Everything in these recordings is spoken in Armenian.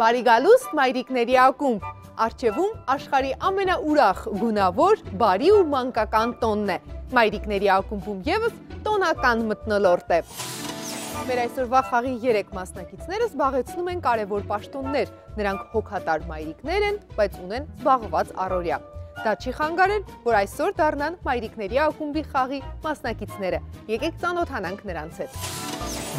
Բարի գալուստ մայրիկների ակումբ, առջևում աշխարհի ամենաուրախ, գունավոր, բարի ու մանկական տոնն է։ Մայրիկների ակումբում ևս տոնական մթնոլորտ է։ Մեր այսօրվա խաղի 3 մասնակիցները զբաղեցնում են կարևոր պաշտոններ։ Նրանք հոգատար մայրիկներ են, բայց ունեն զբաղված առօրյա։ Դա չի խանգարել, որ այսօր դառնան մայրիկների ակումբի խաղի մասնակիցները։ Եկեք ծանոթանանք նրանց հետ։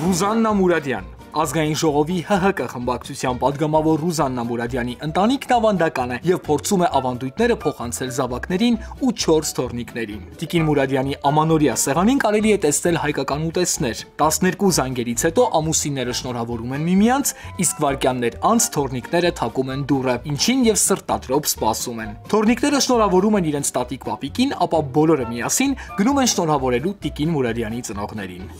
Ռուզաննա Մուրադյան, Ազգային ժողովի ՀՀԿ խմբակցության պատգամավոր Ռուզաննա Մուրադյանի ընտանիքն ավանդական է և փորձում է ավանդույթները փոխանցել զավակներին ու 4 թոռնիկներին։ Տիկին Մուրադյանի ամանորյա սեղանին կարելի է տեսնել հայկական ուտեստներ։ 12 զանգերից հետո ամուսինները շնորհավորում են միմյանց, իսկ վայրկյաններ անց թոռնիկները թակում են դուռը, ինչին և սրտատրոփ սպասում են։ Թոռնիկները շնորհավորում են իրենց տատիկ պապիկին, ապա բոլորը միասին գնում են շնորհավորելու տիկին Մուրադյանի ծնողներին։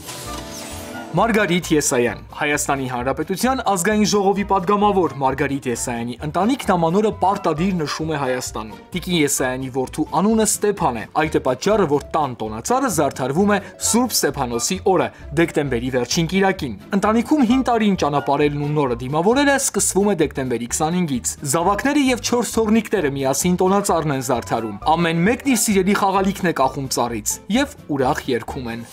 Մարգարիտ Եսայան, Հայաստանի Հանրապետության Ազգային ժողովի պատգամավոր Մարգարիտ Եսայանի ընտանիքն ամանորը պարտադիր նշում է Հայաստանում։ Տիկին Եսայանի որդու անունը Ստեփան է, այդ է պատճառը, որ տան տոնածառը զարդարվում է Սուրբ Ստեփանոսի օրը, դեկտեմբերի վերջին կիրակին։ Ընտանիքում 5 տարին ճանապարհելն ու նորը դիմավորելը սկսվում է դեկտեմբերի 25-ից։ Զավակները և 4 թոռնիկները միասին տոնածառն են զարդարում։ Ամեն մեկն իր սիրելի խաղալիքն է կախում ծառից և ուրախ երգում են։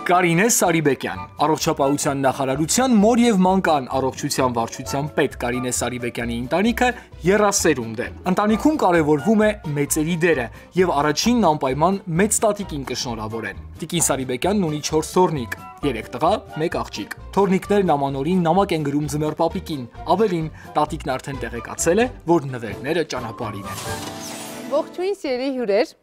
Կարինե Սարիբեկյան, Առողջապահության նախարարության մոր և մանկան առողջության վարչության պետ Կարինե Սարիբեկյանի ընտանիքը եռասերունդ է։ Ընտանիքում կարևորվում է մեծերի դերը և առաջինն անպայման մեծ տատիկին կշնորհավորեն։ Տիկին Սարիբեկյանն ունի 4 թոռնիկ, 3 տղա, 1 աղջիկ։ Թոռնիկներն ամանորին նամակ են գրում ձմեռ պապիկին, ավելին, տատիկն արդեն տեղեկացել է, որ նվերները ճանապարհին են։ Ողջույն սիրելի հյուրեր։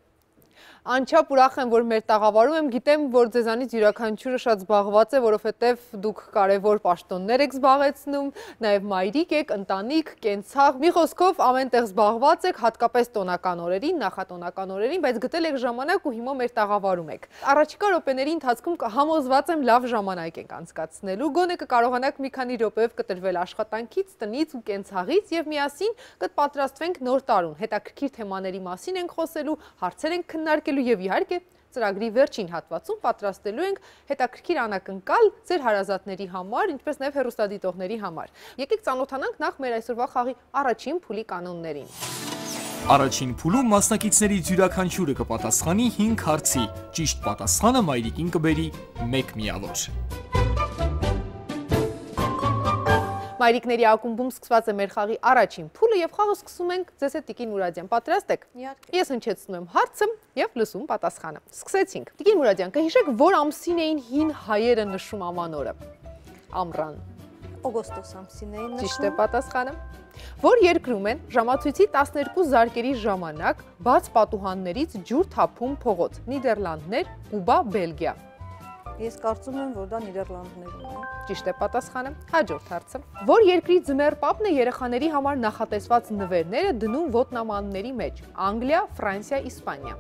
Անչափ ուրախ եմ, որ մեր տաղավարում եմ, գիտեմ, որ ձեզանից յուրաքանչյուրը շատ զբաղված է, որովհետև դուք կարևոր պաշտոններ եք զբաղեցնում, նաև մայրիկ եք, ընտանիք, կենցաղ, մի խոսքով ամենտեղ զբաղված եք, հատկապես տոնական օրերին, նախատոնական օրերին, բայց գտել եք ժամանակ ու հիմա մեր տաղավարում եք։ Առաջիկա րոպեների ընթացքում համոզված եմ լավ ժամանակ եք անցկացնելու, գոնե կկարողանաք մի քանի րոպեով կտրվել աշխատանքից, տնից ու կենցաղից և միասին կպատրաստվենք նոր տարուն։ Հետաքրքիր թեմաների մասին ենք խոսելու, հարցեր ենք քննարկելու և իհարկե ծրագրի վերջին հատվածում պատրաստելու ենք հետաքրքիր անակնկալ ձեր հարազատների համար, ինչպես նաև հեռուստադիտողների համար։ Եկեք ծանոթանանք նախ մեր այսօրվա խաղի առաջին փուլի կանոններին։ Առաջին փուլում մասնակիցներից յուրաքանչյուրը կպատասխանի 5 հարցի, ճիշտ պատասխանը մայրիկին կբերի 1 միավոր։ Մայրիկների ակումբում սկսված է մեր խաղի առաջին փուլը և խաղը սկսում ենք ձեզ հետ Տիկին Մուրադյան, պատրաստ եք։ Ես հնչեցնում եմ հարցը և լսում պատասխանը։ Սկսեցինք։ Տիկին Մուրադյան, կհիշեք, որ ամսին էին հին հայերը նշում ամանորը։ Ամռան։ Օգոստոս ամսին էին նշում։ Ճիշտ է պատասխանը։ Որ երկրում են ժամացույցի 12 զարկերի ժամանակ բաց պատուհաններից ջուր թափում փողոց։ Նիդերլանդներ, Կուբա, Բելգիա։ Ես կարծում եմ, որ դա Նիդերլանդներում է։ Ճիշտ է պատասխանը։ Հաջորդ հարցը։ Որ երկրի ձմեռ պապն է երեխաների համար նախատեսված նվերները դնում ոտնամանների մեջ։ Անգլիա, Ֆրանսիա, Իսպանիա։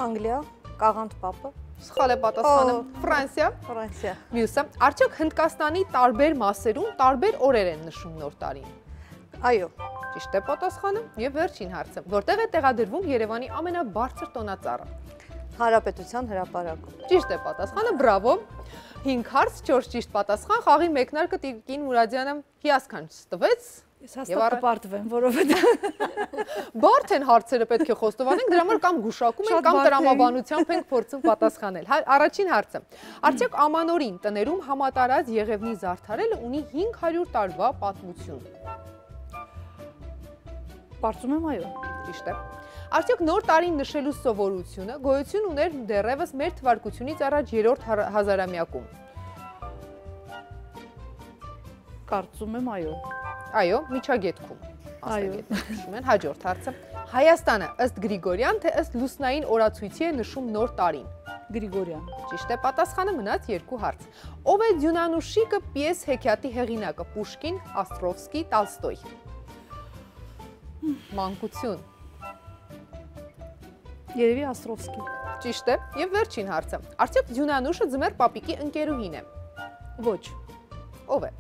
Անգլիա, Կաղանդ պապը։ Սխալ է պատասխանը։ Ֆրանսիա։ Ֆրանսիա։ Մյուսը։ Արդյոք Հնդկաստանի տարբեր մասերում տարբեր օրեր են նշում նոր տարին։ Այո։ Ճիշտ է պատասխանը։ Եվ վերջին հարցը։ Որտեղ է տեղադրվում Երևանի ամենաբարձր տոնածառը։ Հանրապետության հրապարակում։ Ճիշտ է պատասխանը, բրավո։ 5 հարց, 4 ճիշտ պատասխան, խաղի մեկնարկը Տիկին Մուրադյանը հիասքանչ տվեց։ Ես հաստատ կպարտվեմ, որովհետև բարդ են հարցերը պետք է խոստովանենք, դրա համար կամ գուշակում ենք, կամ տրամաբանությամբ ենք փորձում պատասխանել։ Առաջին հարցը։ Արդյոք ամանորին տներում համատարած եղևնի զարդարելը ունի 500 տարվա պատմություն։ Կարծում եմ այո։ Ճիշտ է։ Արդյոք նոր տարին նշելու սովորությունը գոյություն ուներ դեռևս մեր թվարկությունից առաջ 3-րդ հազարամյակում։ Կարծում եմ այո։ Այո, միջագետքում։ Այո։ Հաջորդ հարցը։ Հայաստանը ըստ Գրիգորյան, թե ըստ լուսնային օրացույցի է նշում նոր տարին։ Գրիգորյան։ Ճիշտ է պատասխանը, մնաց 2 հարց։ Ով է Դյունանուշիկը պիես հեքիաթի հեղինակը՝ Պուշկին, Աստրովսկի, Տոլստոյ։ Մանկություն։ Երևի Աստրովսկի։ Ճիշտ է։ Եվ վերջին հարցը։ Արդյոք Դյունանուշը ձմեռ պապիկի ընկերուհին է։ Ոչ։ Ով է։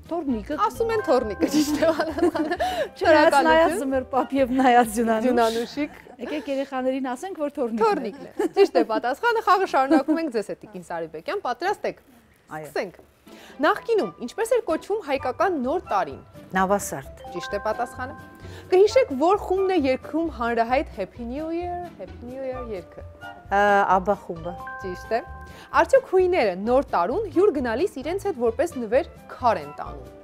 Թոռնիկը։ Ասում են թոռնիկը, ճիշտ է պատասխանը։ Չնայած նայած ձմեռ պապ եւ նայած Դյունանուշիկ։ Եկեք երեխաներին ասենք, որ թոռնիկն է։ Թոռնիկն է։ Ճիշտ է պատասխանը, խաղը շարունակում ենք ձեզ հետ Տիկին Սարիբեկյան, պատրաստ եք։ Սկսենք։ Նախկինում ինչպես էր կոչվում հայկական նոր տարին։ Նավասարդ։ Ճիշտ է պատասխանը։ Կհիշեք, որ խումբն է երգում հանրահայտ Happy New Year երգը։ Աբա խումբը։ Ճիշտ է։ Արդյոք հույները նոր տարուն հյուր գնալիս իրենց հետ որպես նվեր քար են տանում։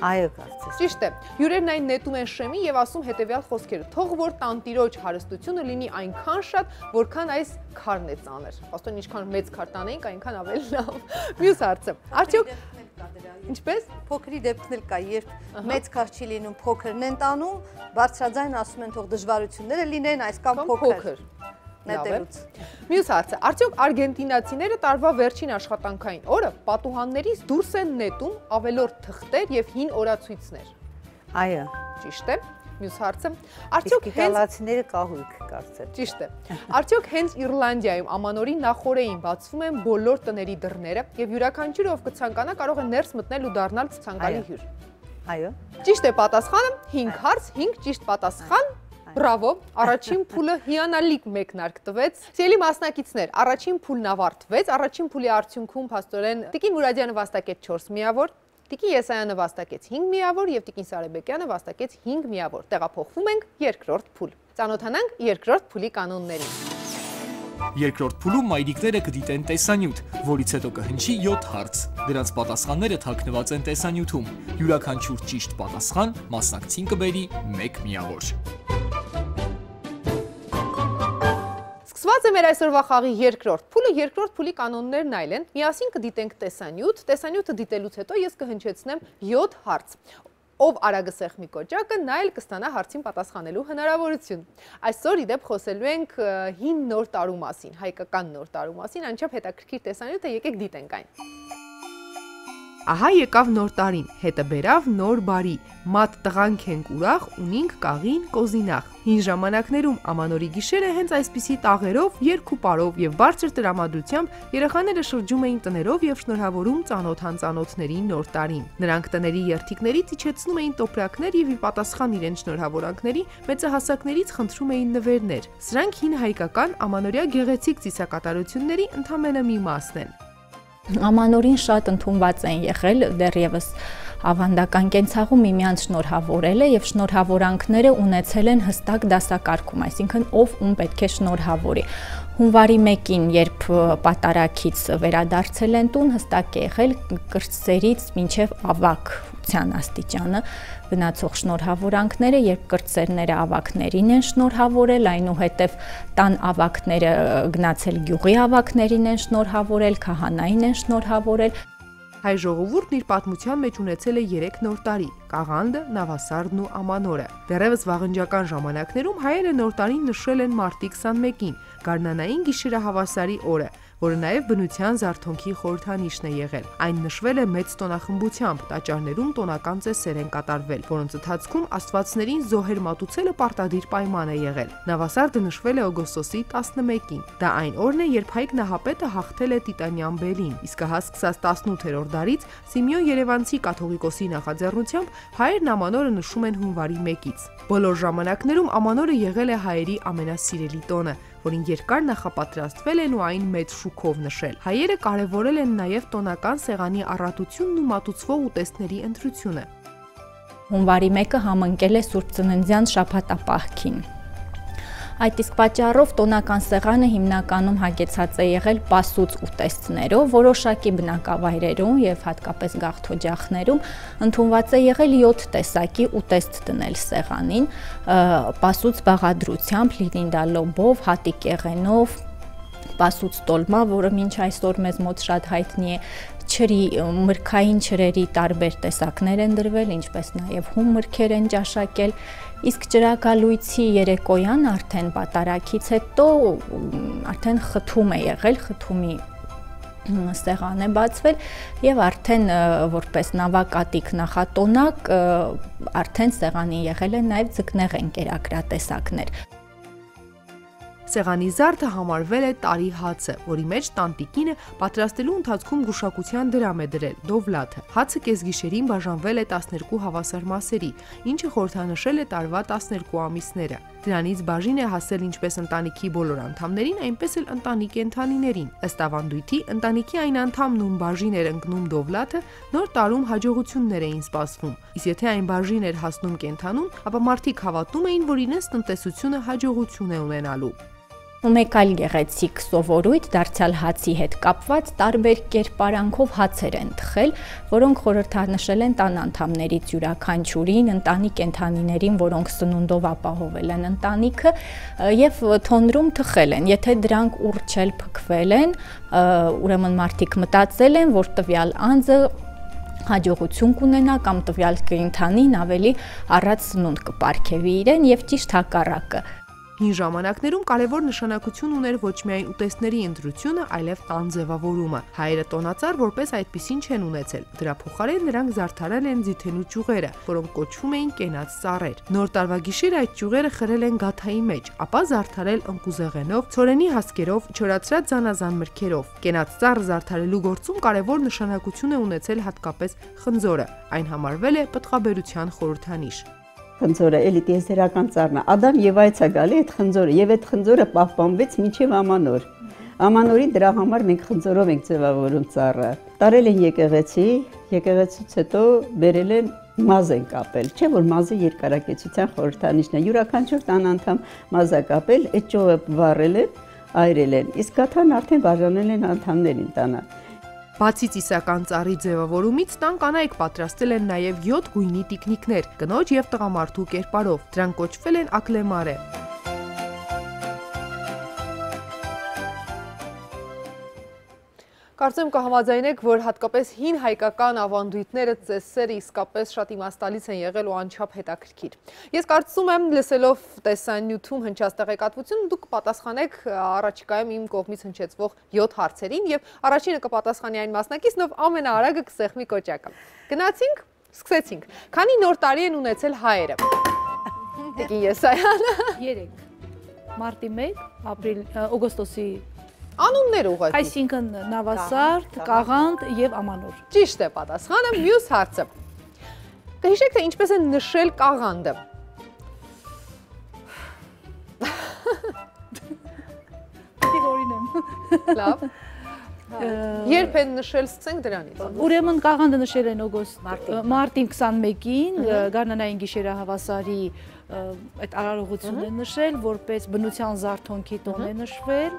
Այո, կարծես։ Ճիշտ է։ Հյուրերն այն նետում են շեմի եւ ասում հետեւյալ խոսքերը. թող որ տանտիրոջ հարստությունը լինի այնքան շատ, որքան այս քարն է ծանր։ Աստոն ինչքան մեծ քար տանեինք, այնքան ավելի լավ։ Մյուս հարցը։ Արդյոք ինչպես Փոքրի դեպքն էլ կա, երբ մեծ քար չի լինում, փոքրն են տանում, բարձրաձայն ասում են թող դժվարությունները լինեն, այս կամ փոքր։ Նետելուց։ Մյուս հարցը, արդյոք արգենտինացիները տարվա վերջին աշխատանքային օրը պատուհաններից դուրս են նետում ավելորդ թղթեր եւ հին օրացույցներ։ Այո։ Ճիշտ է։ Մյուս հարցը, Իսկ իտալացիները կահույք կարծեմ։ Ճիշտ է։ Արդյոք հենց Իռլանդիայում ամանորի նախօրեին բացվում են բոլոր տների դռները եւ յուրաքանչյուրը ով կցանկանա կարող է ներս մտնել ու դառնալ ցանկալի հյուր։ Այո։ Ճիշտ է պատասխանը, 5 հարց, 5 ճիշտ պատասխան։ Բրավո, առաջին փուլը հիանալի մեկնարկ տվեց։ Սիրելի մասնակիցներ, առաջին փուլն ավարտվեց, առաջին փուլի արդյունքում փաստորեն Տիկին Մուրադյանը վաստակեց 4 միավոր, Տիկին Եսայանը վաստակեց 5 միավոր եւ Տիկին Սարեբեկյանը վաստակեց 5 միավոր։ Տեղափոխվում ենք երկրորդ փուլ։ Ծանոթանանք երկրորդ փուլի կանոններին։ Երկրորդ փուլում մայրիկները կդիտեն տեսանյութ, որից հետո կհնչի 7 հարց։ Դրանց պատասխանները թաքնված են տեսանյութում։ Յուրաքանչյուր ճիշտ պատասխան մասնակցին կբերի 1 միավոր։ Սկսված է մեր այսօրվա խաղի երկրորդ փուլի կանոններն այլ են։ Միասին կդիտենք տեսանյութ, տեսանյութը դիտելուց հետո ես կհնչեցնեմ 7 հարց։ Ով արագսեղ մի կոճակը, նա էլ կստանա հարցին պատասխանելու հնարավորություն։ Այսօր իդեպ խոսելու ենք հին նոր տարու մասին, հայկական նոր տարու մասին, անչափ հետաքրքիր տեսանյութ է, եկեք դիտենք այն։ Ահա եկավ նոր տարին, հետը բերավ նոր բարի, մատ տղանք ենք ուրախ, ունինք կաղին կոզինախ։ Հին ժամանակներում ամանորի գիշերը հենց այսպիսի տաղերով, երգ ու պարով եւ բարձր տրամադրությամբ երեխաները շրջում էին տներով եւ շնորհավորում ծանոթ-անծանոթների նոր տարին։ Նրանք տների երթիկներից իջեցնում էին տոպրակներ եւ ի պատասխան իրենց շնորհավորանքների մեծահասակներից խնդրում էին նվերներ։ Սրանք հին հայկական ամանորյա գեղեցիկ ծիսակատարությունների ընդամենը մի մասն են։ Ամանորին շատ ընդունված են եղել դեռևս ավանդական կենցաղում միմյանց շնորհավորելը եւ շնորհավորանքները ունեցել են հստակ դասակարգում, այսինքն ով ում պետք է շնորհավորի։ Հունվարի 1-ին, երբ պատարագից վերադարձել են տուն, հստակ է եղել կրտսերից մինչև ավագության աստիճանը գնացող շնորհավորանքները, երբ կրտսերները ավագներին են շնորհավորել, այնուհետև տան ավագները գնացել գյուղի ավագներին են շնորհավորել, քահանային են շնորհավորել։ Հայ ժողովուրդն իր պատմության մեջ ունեցել է 3 նոր տարի՝ Կաղանդը, Նավասարդն ու Ամանորը։ Դեռևս վաղնջական ժամանակներում հայերը նոր տարին նշել են մարտի 21-ին, գարնանային գիշերահավասարի օրը, որը նաև բնության զարթոնքի խորհրդանիշն է եղել։ Այն նշվել է մեծ տոնախմբությամբ, տաճարներում տոնական ծեսեր են կատարվել, որոնց ընթացքում աստվածներին զոհեր մատուցելը պարտադիր պայման է եղել։ Նավասարդը նշվել է օգոստոսի 11-ին։ Դա այն օրն է, երբ Հայկ Նահապետը հաղթել է Տիտանյան բելին, իսկ հա սկսած 18-րդ դարից Սիմեոն Երևանցի կաթողիկոսի նախաձեռնությամբ հայերն Ամանորը նշում են հունվարի 1-ից։ Բոլոր ժամանակներում Ամանորը եղել է հայերի ամենասիրելի տոնը, որին երկար նախապատրաստվել են ու այն մեծ շուքով նշել։ Հայերը կարևորել են նաև տոնական սեղանի առատությունն ու մատուցվող ուտեստների ընտրությունը։ Հունվարի 1-ը համընկել է Սուրբ Ծննդյան շաբաթապահքին։ Այդ իսկ պատճառով տոնական սեղանը հիմնականում հագեցած է եղել պասուց ուտեստներով, որոշակի բնակավայրերում եւ հատկապես գաղթօջախներում ընդունված է եղել 7 տեսակի ուտեստ դնել սեղանին, պասուց բաղադրությամբ, լինին դա լոբով, հատիկ եղենով, պասուց տոլմա, որը մինչ այսօր մեզ մոտ շատ հայտնի է, մրգային չրերի տարբեր տեսակներ են դրվել, ինչպես նաև հում մրգեր են ճաշակել, իսկ ճրագալույցի երեկոյան արդեն պատարագից հետո արդեն խթում է եղել, խթումի սեղան է բացվել եւ արդեն որպես նավակատիկ նախատոնակ արդեն սեղանի եղել են նաև ձկնեղեն կերակրատեսակներ։ Սեղանի զարդը համարվել է տարի հացը, որի մեջ տանտիկինը պատրաստելու ընթացքում գուշակության դրամ է դրել՝ դովլաթը։ Հացը կեսգիշերին բաժանվել է 12 հավասար մասերի, ինչը խորհրդանշել է տարվա 12 ամիսները։ Դրանից բաժին է հասել ինչպես ընտանիքի բոլոր անդամներին, այնպես էլ ընտանի կենդանիներին։ Ըստ ավանդույթի, ընտանիքի այն անդամն, ում բաժին էր ընկնում դովլաթը, նոր տարում հաջողություններ էին սպասվում։ Իսկ եթե այն բաժին էր հասնում կենդանուն, ապա մարդիկ հավատում էին, որ իրենց տնտեսությունը հաջողություն է ունենալու։ Ու մեկ այլ գեղեցիկ սովորույթ դարձյալ հացի հետ կապված տարբեր կերպարանքով հացեր են թխել, որոնք խորհրդանշել են տան անդամներից յուրաքանչյուրին, ընտանի կենդանիներին, որոնք սնունդով ապահովել են ընտանիքը, եւ թոնրում թխել են։ Եթե դրանք ուռչել փքվել են, ուրեմն մարդիկ մտածել են, որ տվյալ անձը հաջողություն կունենա կամ տվյալ կենդանին ավելի առատ սնունդ կպարգևի իրեն եւ ճիշտ հակառակը։ Հին ժամանակներում կարևոր նշանակություն ուներ ոչ միայն ուտեստների ընտրությունը, այլև տան ձևավորումը։ Հայերը տոնածառ որպես այդպիսին չեն ունեցել։ Դրա փոխարեն նրանք զարդարել են ձիթենու ճյուղերը, որոնք կոչվում էին կենաց ծառեր։ Նոր տարվա գիշերը այդ ճյուղերը խրել են գաթայի մեջ, ապա զարդարել ընկուզեղենով, ցորենի հասկերով, չորացրած զանազան մրգերով։ Կենաց ծառը զարդարելու գործում կարևոր նշանակություն է ունեցել հատկապես խնձորը։ Այն համարվել է պտղաբերության խորհրդանիշ։ Խնձորը էլի տիեզերական ծառն է։ Ադամ Եվայից է գալի այդ խնձորը, եւ այդ խնձորը պահպանվեց մինչև ամանոր։ Ամանորին դրա համար մենք խնձորով ենք ձևավորում ծառը։ Տարել են եկեղեցից հետո բերել են մազ են կապել, չէ՞ որ մազը երկարակեցության խորհրդանիշն է։ Յուրաքանչյուր տան անդամ մազ է կապել, այդ ճյուղը վառել են, այրել են։ Իսկ գաթան արդեն բաժանել են անդամներին տանը։ Բացի ծիսական ծառի ձևավորումից, տան կանայք պատրաստել են նաև 7 գույնի տիկնիկներ, կնոջ եւ տղամարդու կերպարով։ Դրանք կոչվել են ակլեմարե։ Կարծեմ կհամաձայնեք, որ հատկապես հին հայկական ավանդույթները, ծեսերը իսկապես շատ իմաստալից են եղել ու անչափ հետաքրքիր։ Ես կարծում եմ, լսելով տեսանյութում հնչած տեղեկատվությունը, դուք կպատասխանեք առաջիկայում իմ կողմից հնչեցվող 7 հարցերին եւ առաջինը կպատասխանի այն մասնակիցն, ով ամենաարագը կսեղմի կոճակը։ Գնացինք, սկսեցինք։ Քանի նոր տարի են ունեցել հայերը։ Տիկին Եսայանը։ 3 մարտի 1, ապրիլ, օգոստոսի Անուններ ուղղակի։ Այսինքն Նավասարդ, Կաղանդ եւ Ամանոր։ Ճիշտ է պատասխանը, մյուս հարցը։ Կհիշեք, թե ինչպես են նշել Կաղանդը։ Լավ։ Երբ են նշել, սկսենք դրանից։ Ուրեմն Կաղանդը նշել են մարտի 21-ին, Գարնանային գիշերահավասարի այդ արարողությունն են նշել, որպես բնության զարթոնքի տոն է նշվել։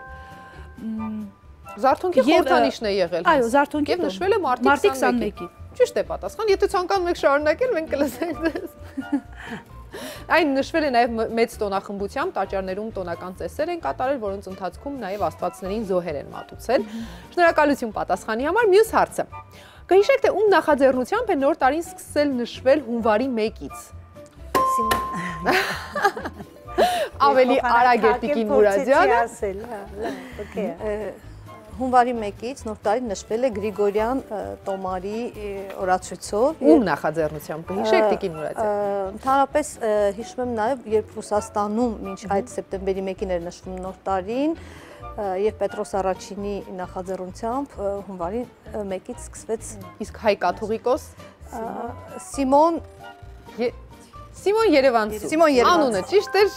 Զարթոնքի խորհրդանիշն է եղել։ Այո, զարթոնքի եւ նշվել է մարտի 21-ին։ Ճիշտ է պատասխան, եթե ցանկանում եք շարունակել, մենք կլսենք ձեզ։ Այն նշվել է նաև մեծ տոնախմբությամբ, տաճարներում տոնական ծեսեր են կատարել, որոնց ընթացքում նաև աստվածներին զոհեր են մատուցել։ Շնորհակալություն պատասխանի համար։ Մյուս հարցը։ Կհիշեք, թե ում նախաձեռնությամբ է նոր տարին սկսել նշվել հունվարի 1-ից։ Ավելի արագ է Տիկին Մուրադյանը։ Հունվարի 1-ից նոր տարի նշվել է Գրիգորյան տոմարի օրացույցով։ Ում նախաձեռնությամբ կհիշեք Տիկին Մուրադյան։ Ընդհանրապես հիշում եմ նաև, երբ Ռուսաստանում մինչ այդ սեպտեմբերի 1-ին էր նշվում նոր տարին, եւ Պետրոս առաջինի նախաձեռնությամբ հունվարի 1-ից սկսվեց։ Իսկ հայ կաթողիկոս Սիմոն Երևանցու։ Անունը ճիշտ էր,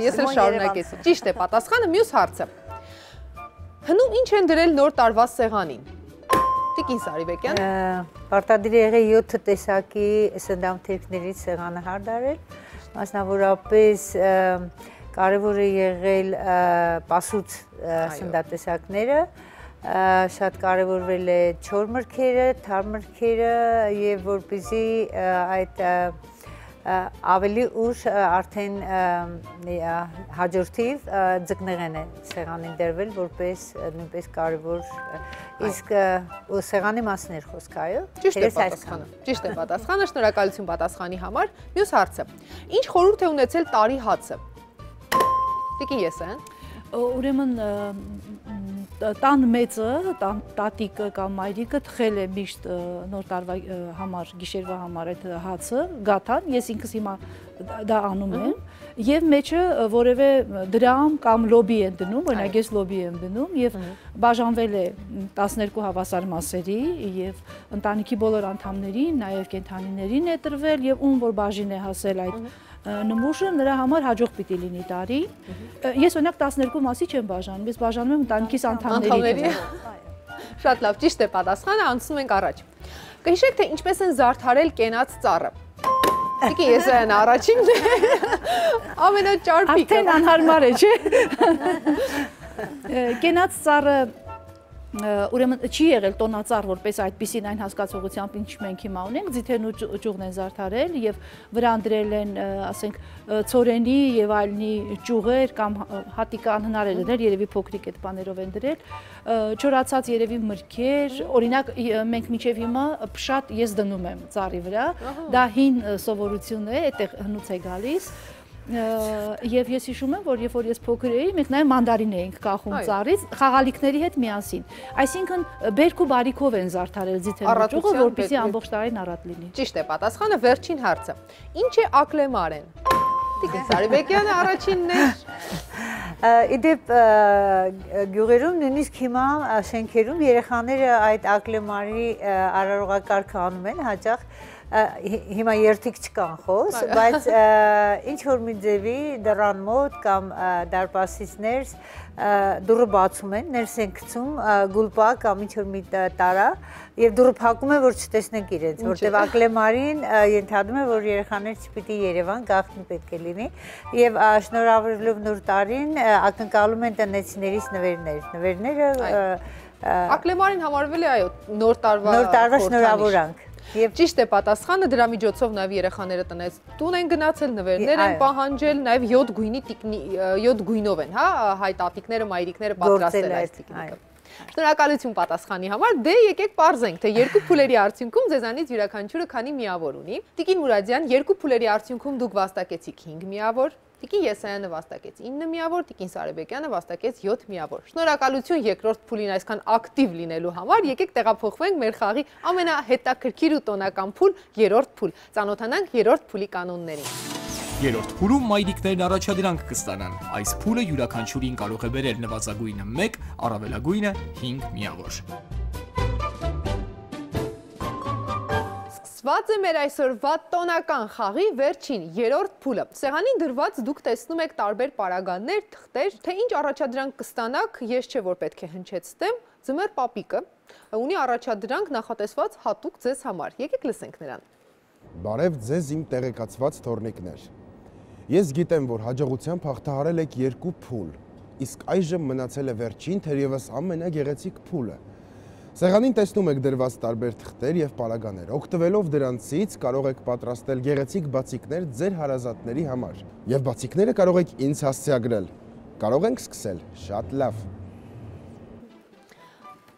ես էլ շարունակեցի։ Ճիշտ է պատասխանը, մյուս հարցը։ Հնում ինչ են դրել նոր տարվա սեղանին։ Տիկին Սարիբեկյան։ Պարտադիր եղել 7 տեսակի սննդամթերքներից սեղանը հարդարել, մասնավորապես կարևոր է եղել պասուց սննդատեսակները, շատ կարևորվել է չոր մրգերը, թար մրգերը եւ որպեսզի այդ ավելի ուշ արդեն հաջորդիվ ձկնեղեն է սեղանին դրվել, որպես նույնպես կարևոր, իսկ սեղանի մասին էր խոսքը, այո։ Ճիշտ է պատասխանը։ Ճիշտ է պատասխանը, շնորհակալություն պատասխանի համար։ Մյուս հարցը։ Ինչ խորհուրդ է ունեցել տարի հացը։ Տիկին Եսայան։ Ուրեմն տան մեծը, տատիկը կամ մայրիկը թխել է միշտ նոր տարվա համար, գիշերվա համար այդ հացը, գաթան, ես ինքս հիմա դա անում եմ, եւ մեջը որևէ դրամ կամ լոբի են դնում, օրինակ ես լոբի եմ դնում եւ բաժանվել է 12 հավասար մասերի եւ ընտանիքի բոլոր անդամներին, նաեւ կենդանիներին է տրվել եւ ում որ բաժին է հասել այդ նմուշը նրա համար հաջող պիտի լինի տարի։ Ես օրինակ 12 մասի չեմ բաժանում, ես բաժանում եմ ընտանիքիս անդամների։ Շատ լավ, ճիշտ է պատասխանը, անցնում ենք առաջ։ Կհիշեք, թե ինչպես են զարդարել կենաց ծառը։ Տիկին Եսայան առաջինն է, ամենաճարպիկը։ Արդեն անհարմար է, չէ։ Կենաց ծառը ուրեմն չի եղել տոնածառ որպես այդպիսին այն հասկացողությամբ ինչ մենք հիմա ունենք, ձիթերն ու ճյուղն են զարդարել եւ վրան դրել են, ասենք, ցորենի եւ այլնի ճյուղեր կամ հատիկը անհնար է դնել, երևի փոքրիկ այդ բաներով են դրել, չորացած երևի մրգեր, օրինակ մենք մինչեւ հիմա փշատ ես դնում եմ ծառի վրա, դա հին սովորություն է, այդտեղ հնուց է գալիս։ Եվ ես հիշում եմ, որ երբ որ ես փոքր էի, մենք նաև մանդարին էինք կախում ծառից, խաղալիքների հետ միասին։ Այսինքն բերք ու բարիքով են զարդարել ձիթերն ու ճյուղը, որպեսզի ամբողջ տարին առատ լինի։ Ճիշտ է պատասխանը, վերջին հարցը։ Ինչ է ակլեմարեն։ Տիկին Սարիբեկյանը առաջինն է։ Իդեպ գյուղերում նույնիսկ հիմա շենքերում երեխաները այդ ակլեմարի արարողակարգը անում են հաճախ հիմա երթիկ չկան խոս, բայց ինչ որ մի ձևի դռան մոտ կամ դարպասից ներս դուռը բացում են, ներս են գցում գուլպա կամ ինչ որ մի տարա եւ դուռը փակում են, որ չտեսնենք իրենց, որտեղ ակլեմարին ենթադրում է, որ երեխաներ չպիտի Երևան գաղտնի պետք է լինի եւ շնորհավորելով նոր տարին ակնկալում են տնեցիներից նվերները ակլեմարին համարվել է այո նոր տարվա շնորհավորանք։ Եվ ճիշտ է պատասխանը, դրա միջոցով նաև երեխաները տնից տուն են գնացել, նվերներ են պահանջել, նաև 7 գույնով են, հա, հայ տատիկները, մայրիկները պատրաստել այս տիկնիկը։ Շնորհակալություն պատասխանի համար, դե եկեք պարզենք, թե երկու փուլերի արդյունքում ձեզանից յուրաքանչյուրը քանի միավոր ունի։ Տիկին Մուրադյան, երկու փուլերի արդյունքում դուք վաստակեցիք 5 միավոր, Տիկին Եսայանը վաստակեց 9 միավոր, Տիկին Սարիբեկյանը վաստակեց 7 միավոր։ Շնորհակալություն երկրորդ փուլին այսքան ակտիվ լինելու համար, եկեք տեղափոխվենք մեր խաղի ամենահետաքրքիր ու տոնական փուլ, երրորդ փուլ։ Ծանոթանանք երրորդ փուլի կանոններին։ Երրորդ փուլում մայրիկներն առաջադրանք կստանան։ Այս փուլը յուրաքանչյուրին կարող է բերել նվազագույնը 1, առավելագույնը 5 միավոր։ Սկսված է մեր այսօրվա տոնական խաղի վերջին երրորդ փուլը։ Սեղանին դրված դուք տեսնում եք տարբեր պարագաներ, թղթեր, թե ինչ առաջադրանք կստանաք, ես չէ որ պետք է հնչեցնեմ, Ձմեռ պապիկը ունի առաջադրանք նախատեսված հատուկ ձեզ համար։ Եկեք լսենք նրան։ Բարև ձեզ իմ տեղեկացված թորնիկներ։ Ես գիտեմ, որ հաջողությամբ հաղթահարել եք 2 փուլ, իսկ այժմ մնացել է վերջին, թերևս ամենագեղեցիկ փուլը։ Սեղանին տեսնում եք դրված տարբեր թղթեր եւ պարագաներ։ Օգտվելով դրանցից կարող եք պատրաստել գեղեցիկ բացիկներ ձեր հարազատների համար։ Եվ բացիկները կարող եք ինձ հասցեագրել։ Կարող ենք սկսել։ Շատ լավ։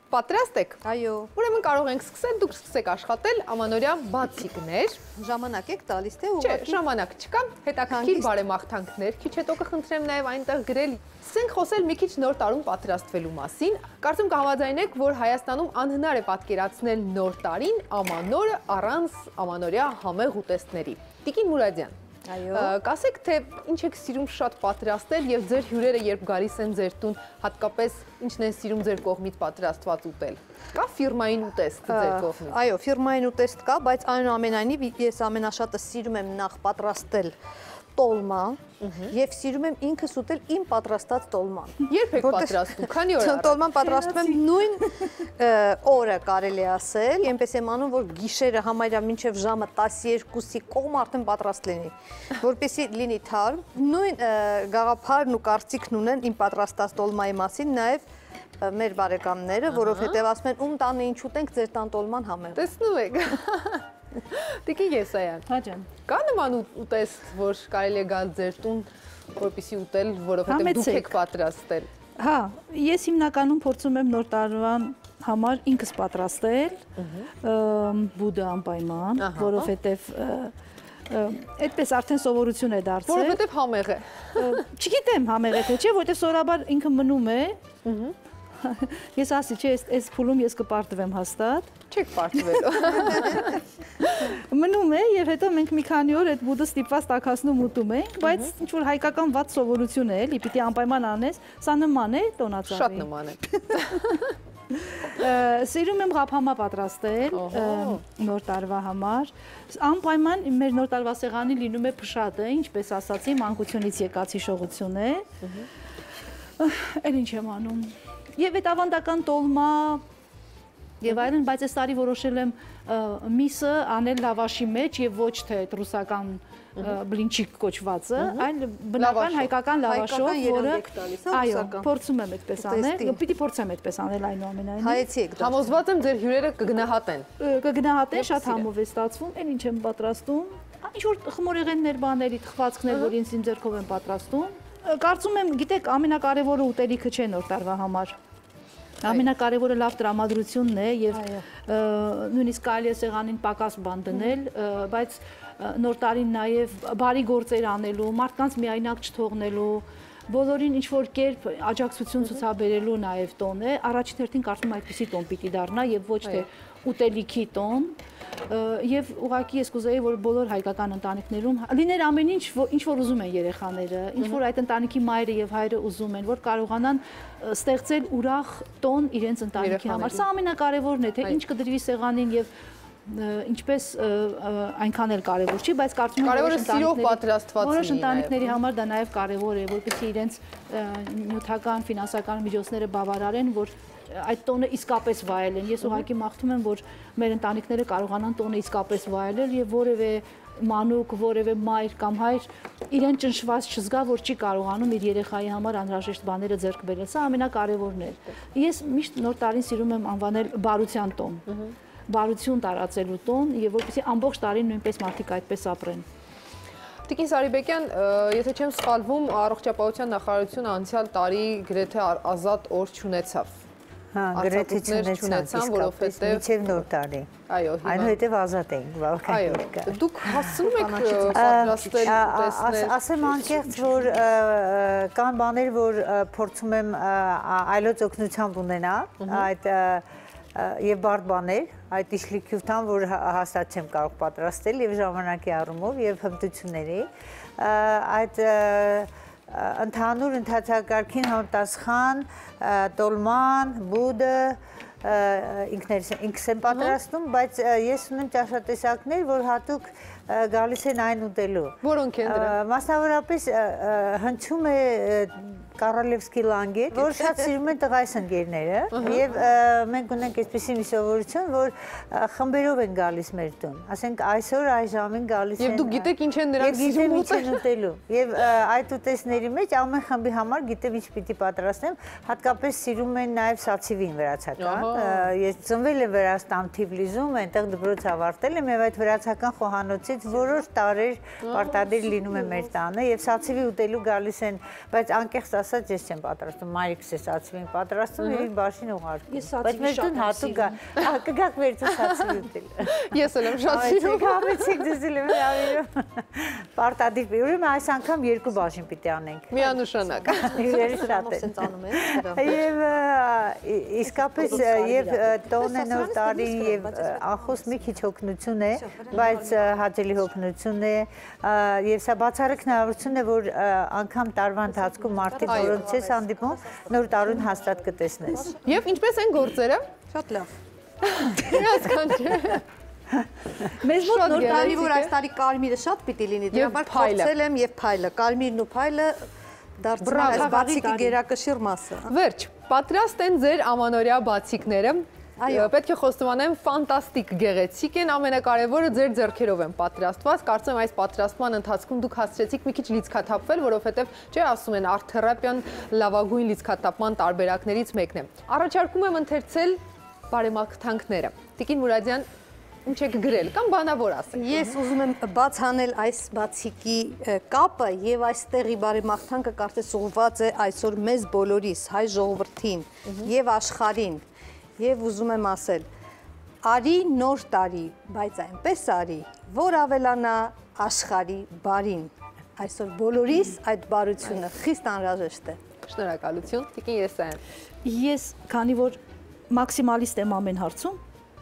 Պատրաստ եք։ Այո։ Ուրեմն կարող ենք սկսել, դուք սկսեք աշխատել ամանորյա բացիկներ։ Ժամանակ եք տալիս թե Չէ, ժամանակ չկա, հետաքրքիր բարեմաղթանքներ, քիչ հետո կխնդրեմ նաև այնտեղ գրել։ Սկսենք խոսել մի քիչ նոր տարում պատրաստվելու մասին։ Կարծում կհամաձայնեք, որ Հայաստանում անհնար է պատկերացնել նոր տարին ամանորը առանց ամանորյա համեղ ուտեստների։ Տիկին Մուրադյան, կասեք, թե ինչ եք սիրում շատ պատրաստել եւ ձեր հյուրերը երբ գալիս են ձեր տուն, հատկապես ինչն են սիրում ձեր կողմից պատրաստված ուտել։ Կա ֆիրմային ուտեստ ձեր կողմից։ Այո, ֆիրմային ուտեստ կա, բայց այնուամենայնիվ ես ամենաշատը սիրում եմ նախ պատրաստել տոլմա եւ սիրում եմ ինքս ուտել իմ պատրաստած տոլման։ Երբ եք պատրաստում, քանի օր առաջ։ Տոլման պատրաստում եմ նույն օրը կարելի ասել, այնպես եմ անում, որ գիշերը համարյա մինչև ժամը 12-ի կողմ արդեն պատրաստ լինի, որպեսզի լինի թարմ։ Նույն գաղափարն ու կարծիքն ունեն իմ պատրաստած տոլմայի մասին նաև մեր բարեկամները, որովհետև ասում են ում տանը ինչ ուտենք, ձեր տան տոլման համեղ։ Տեսնում եք։ Տիկին Եսայան, Հաջան։ Կա նման ուտեստ, որ կարելի է գալ ձեր տուն, որպեսզի ուտել, որովհետև դուք եք պատրաստել։ Հա, ես հիմնականում փորձում եմ նոր տարվան համար ինքս պատրաստել, բուդը անպայման, որովհետև այդպես արդեն սովորություն է դարձել։ Որովհետև համեղ է։ Չգիտեմ համեղ է թե չէ, որովհետև սովորաբար ինքը մնում է, ես ասի, չէ, այս փուլում ես կպարտվեմ հաստատ։ Չեք պարտվելու։ Մնում է եւ հետո մենք մի քանի օր այդ բուդը ստիպված տաքացնում ուտում ենք, բայց ինչ որ հայկական ված սովորություն է, էլի, պիտի անպայման անես, սա նման է տոնածառի։ Շատ նման է։ Սիրում եմ ղափամա պատրաստել նոր տարվա համար։ Անպայման մեր նոր տարվա սեղանի լինում է փշատը, ինչպես ասացի, մանկությունից եկած հիշողություն է։ Էլ ինչ եմ անում։ Եվ այդ ավանդական տոլմա եւ այլն, բայց այս տարի որոշել եմ միսը անել լավաշի մեջ եւ ոչ թե ռուսական բլինչիկ կոչվածը, այլ բնական հայկական լավաշով, որը այո, փորձում եմ այդպես անել, պիտի փորձեմ այդպես անել այնուամենայնիվ։ Հայեցի եք դա։ Համոզված եմ ձեր հյուրերը կգնահատեն։ Կգնահատեն, շատ համով է ստացվում, այն ինչ եմ պատրաստում, ինչ որ խմորեղեններ, բաների, թխվածքներ, որ ինձ իմ ձեռքով եմ պատրաստում։ Կարծում եմ, գիտեք, ամենակարևորը ուտելիքը չէ նոր տարվա համար։ Ամենակարևորը լավ տրամադրությունն է եւ նույնիսկ կարելի է սեղանին պակաս բան դնել, բայց նոր տարին նաեւ բարի գործեր անելու, մարդկանց միայնակ չթողնելու, բոլորին ինչ որ կերպ աջակցություն ցուցաբերելու նաեւ տոն է։ Առաջին հերթին կարծում եմ այդպիսի տոն պիտի դառնա եւ ոչ թե ուտելիքի տոն։ Եվ ուղղակի ես կուզեի, որ բոլոր հայկական ընտանիքներում լիներ ամեն ինչ, ինչ որ ուզում են երեխաները, ինչ որ այդ ընտանիքի մայրը եւ հայրը ուզում են, որ կարողանան ստեղծել ուրախ տոն իրենց ընտանիքի համար։ Սա ամենակարևորն է, թե ինչ կդրվի սեղանին եւ ինչպես այնքան էլ կարևոր չի, բայց կարծում եմ որոշ ընտանիքների համար դա նաեւ կարևոր է, որպեսզի իրենց նյութական, ֆինանսական միջոցները բավարարեն, որ այդ տոնը իսկապես վայելեն։ Ես ուղղակի մաղթում եմ, որ մեր ընտանիքները կարողանան տոնը իսկապես վայելել եւ որևէ մանուկ, որևէ մայր կամ հայր իրեն ճնշված չզգա, որ չի կարողանում իր երեխայի համար անհրաժեշտ բաները ձեռք բերել։ Սա ամենակարևորն է։ Ես միշտ նոր տարին սիրում եմ անվանել բարության տոն։ Բարություն տարածելու տոն եւ որպեսզի ամբողջ տարին նույնպես մարդիկ այդպես ապրեն։ Տիկին Սարիբեկյան, եթե չեմ սխալվում, առողջապահության նախարարությունը անցյալ տարի գրեթե ազատ օր չունեցավ։ Գրեթե չունեցան, որովհետև մինչև նոր տարի։ Այո, այնուհետև ազատ էինք բավականին։ Դուք հասցնում եք պատրաստել, տեսնել։ Ասեմ անկեղծ, որ կան բաներ, որ փորձում եմ այլոց օգնությամբ ունենալ, այդ եւ բարդ բաներ, այդ իշլիկյութան, որ հաստատ չեմ կարող պատրաստել եւ ժամանակի առումով եւ հմտությունների, այդ ընդհանուր ընթացակարգին համտասխան, տոլման, բուդը ինքս եմ պատրաստում, բայց ես ունեմ ճաշատեսակներ, որ հատուկ գալիս են այն ուտելու։ Որոնք են դրանք։ Մասնավորապես հնչում է Կարալևսկի լանգետ, որ շատ սիրում են տղայս ընկերները եւ մենք ունենք այսպիսի մի սովորություն, որ խմբերով են գալիս մեր տուն։ Ասենք այսօր այս ժամին գալիս են։ Եվ դուք գիտեք ինչ են նրանք սիրում ուտելու։ Եվ այդ ուտեստների մեջ ամեն խմբի համար գիտեմ ինչ պիտի պատրաստեմ, հատկապես սիրում են նաեւ սացիվին վրացական։ Ես ծնվել եմ Վրաստան Թիֆլիսում, այնտեղ դպրոց ավարտել եմ եւ այդ վրացական խոհանոցից որոշ տարեր պարտադիր լինում է մեր տանը եւ սացիվի ուտելու գալիս են, բայց անկեղծ ասած ես չեմ պատրաստում, մայրիկս է սացիվին պատրաստում եւ իր բաշին ուղարկում։ Բայց մեր տուն հատուկ գա, կգաք մեր տուն սացիվի ուտել։ Ես էլ եմ շատ սիրում։ Համեցեք դզել եմ հավիրում։ Պարտադիր ուրեմն այս անգամ երկու բաշին պիտի անենք։ Միանշանակ։ Իրերի շատ է։ Եվ իսկապես եւ տոնը նոր տարին եւ անխոս մի քիչ հոգնություն է, բայց հաճելի հոգնություն է եւ սա բացառիկ հնարավորություն է, որ անգամ տարվա ընթացքում մարդիկ, որոնց չես հանդիպում, նոր տարուն հաստատ կտեսնես։ Եվ ինչպես են գործերը։ Շատ լավ։ Հասկանջի։ Մեզ մոտ նոր տարի, որ այս տարի կարմիրը շատ պիտի լինի, դրա համար փորձել եմ եւ փայլը, կարմիրն ու փայլը դարձել այս բացիկի գերակշիռ մասը։ Վերջ, պատրաստ են ձեր ամանորյա բացիկները։ Պետք է խոստովանեմ, ֆանտաստիկ գեղեցիկ են, ամենակարևորը ձեր ձեռքերով են պատրաստված, կարծեմ այս պատրաստման ընթացքում դուք հասցրեցիք մի քիչ լիցքաթափվել, որովհետև չէ ասում են արթերապիան լավագույն լիցքաթափման տարբերակներից մեկն է։ Առաջարկում եմ ընթերցել բարեմաղթանքները։ Տիկին Մուրադյան, ինչ եք գրել կամ բանավոր ասեք։ Ես ուզում եմ բաց հանել այս բացիկի կապը եւ այստեղի բարեմաղթանքը կարծես ուղղված է այսօր մեզ բոլորիս, հայ ժողովրդին եւ աշխարհին։ Եվ ուզում եմ ասել, արի նոր տարի, բայց այնպես արի, որ ավելանա աշխարհի բարին։ Այսօր բոլորիս այդ բարությունը խիստ անհրաժեշտ է։ Շնորհակալություն, Տիկին Եսայան։ Ես, քանի որ մաքսիմալիստ եմ ամեն հարցում,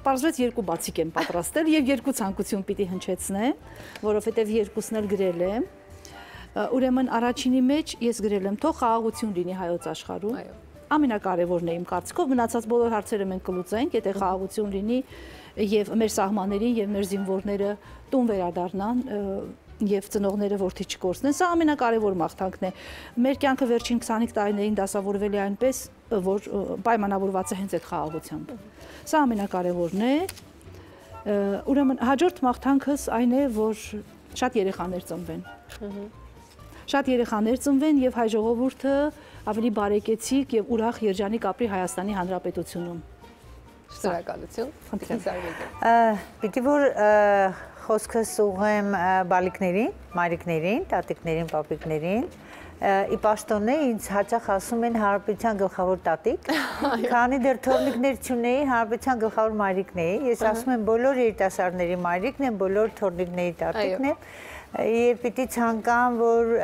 պարզվեց երկու բացիկ եմ պատրաստել եւ երկու ցանկություն պիտի հնչեցնեմ, որովհետեւ երկուսն էլ գրել եմ։ Ուրեմն առաջինի մեջ ես գրել եմ թող խաղաղություն լինի հայոց աշխարհում։ Այո։ Ամենակարևորն է իմ կարծիքով, մնացած բոլոր հարցերը մենք կլուծենք, եթե խաղաղություն լինի եւ մեր սահմաններին եւ մեր զինվորները տուն վերադառնան եւ ծնողները որդի չկորցնեն, սա ամենակարևոր մաղթանքն է։ Մեր կյանքը վերջին 25 տարիներին դասավորվել է այնպես, որ պայմանավորված է հենց այդ խաղաղությամբ։ Սա ամենակարևորն է։ Ուրեմն հաջորդ մաղթանքս այն է, որ շատ երեխաներ ծնվեն։ Շատ երեխաներ ծնվեն եւ հայ ժողովուրդը ավելի բարեկեցիկ եւ ուրախ երջանիկ ապրի Հայաստանի Հանրապետությունում։ Շնորհակալություն։ Պիտի որ խոսքս ուղղեմ բալիկներին, մայրիկներին, տատիկներին, պապիկներին, ի պաշտոնե ինձ հաճախ ասում են Հանրապետության գլխավոր տատիկ, քանի դեռ թորնիկներ չունեի, Հանրապետության գլխավոր մայրիկն էի, ես ասում եմ բոլոր երիտասարդների մայրիկն եմ, բոլոր թորնիկների տատիկն եմ, եւ պիտի ցանկամ, որ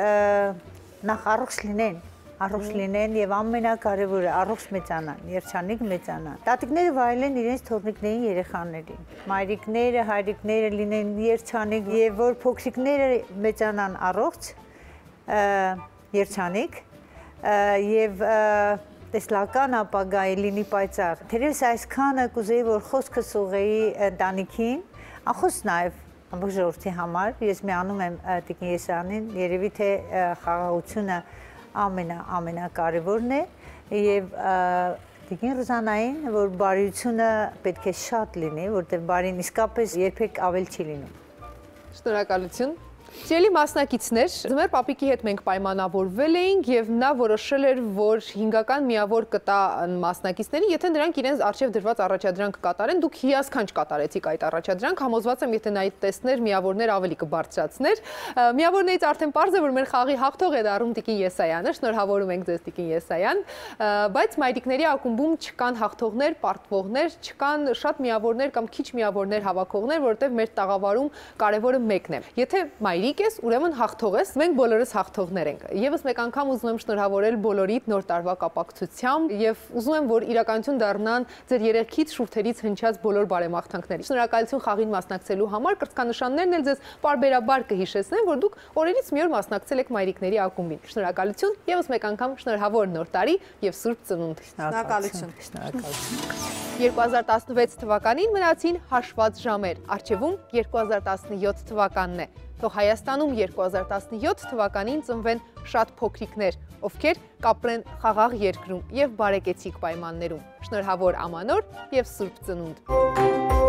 նախ առողջ լինեն եւ ամենակարևորը առողջ մեծանան, երջանիկ մեծանան։ Տատիկները վայելեն իրենց թորնիկներին, երեխաներին։ Մայրիկները, հայրիկները լինեն երջանիկ եւ որ փոքրիկները մեծանան առողջ, երջանիկ եւ տեսլական ապագայի լինի պայծառ։ Թերևս այսքանը կուզեի, որ խոսքս ուղղեի ընտանիքին, ախոս նաեւ ամբողջ ժողովրդի համար։ Ես միանում եմ Տիկին Եսայանին, երևի թե խաղաղությունը ամենակարևորն է եւ Տիկին Ռուզանային, որ բարիությունը պետք է շատ լինի, որտեղ բարին իսկապես երբեք ավել չի լինում։ Շնորհակալություն։ Սիրելի մասնակիցներ, ձմեռ պապիկի հետ մենք պայմանավորվել էինք եւ նա որոշել էր, որ հինգական միավոր կտա մասնակիցներին, եթե նրանք իրենց արժեվ դրված առաջադրանք կատարեն, դուք հիասքանչ կատարեցիք այդ առաջադրանք, համոզված եմ, եթե նա այդ տեսներ, միավորներ ավելի կբարձրացներ։ Միավորներից արդեն պարզ է, որ մեր խաղի հաղթող է դառնում Տիկին Եսայանը, շնորհավորում ենք ձեզ Տիկին Եսայան, բայց մայրիկների ակումբում չկան հաղթողներ, պարտվողներ, չկան շատ միավորներ կամ քիչ միավորներ հավաքողներ, որովհետեւ մեր տաղավարում կարևորը մեկն է։ Եթե մայրիկ ես, ուրեմն հաղթող ես, մենք բոլորս հաղթողներ ենք։ Եվս մեկ անգամ ուզում եմ շնորհավորել բոլորիդ նոր տարվա կապակցությամբ եւ ուզում եմ, որ իրականություն դառնան ձեր երեխից, շուրթերից հնչած բոլոր բարեմաղթանքները։ Շնորհակալություն խաղին մասնակցելու համար, կրծքանշաններն էլ ձեզ պարբերաբար կհիշեցնեն, որ դուք օրերից մի օր մասնակցել եք մայրիկների ակումբին։ Շնորհակալություն, եւս մեկ անգամ շնորհավոր նոր տարի եւ Սուրբ Ծնունդ։ Շնորհակալություն։ 2016 թվականին մնացին հաշված ժամեր, առջևում 2017 թվականն է։ Թող Հայաստանում 2017 թվականին ծնվեն շատ փոքրիկներ, ովքեր կապրեն խաղաղ երկրում եւ բարեկեցիկ պայմաններում։ Շնորհավոր ամանոր եւ Սուրբ Ծնունդ։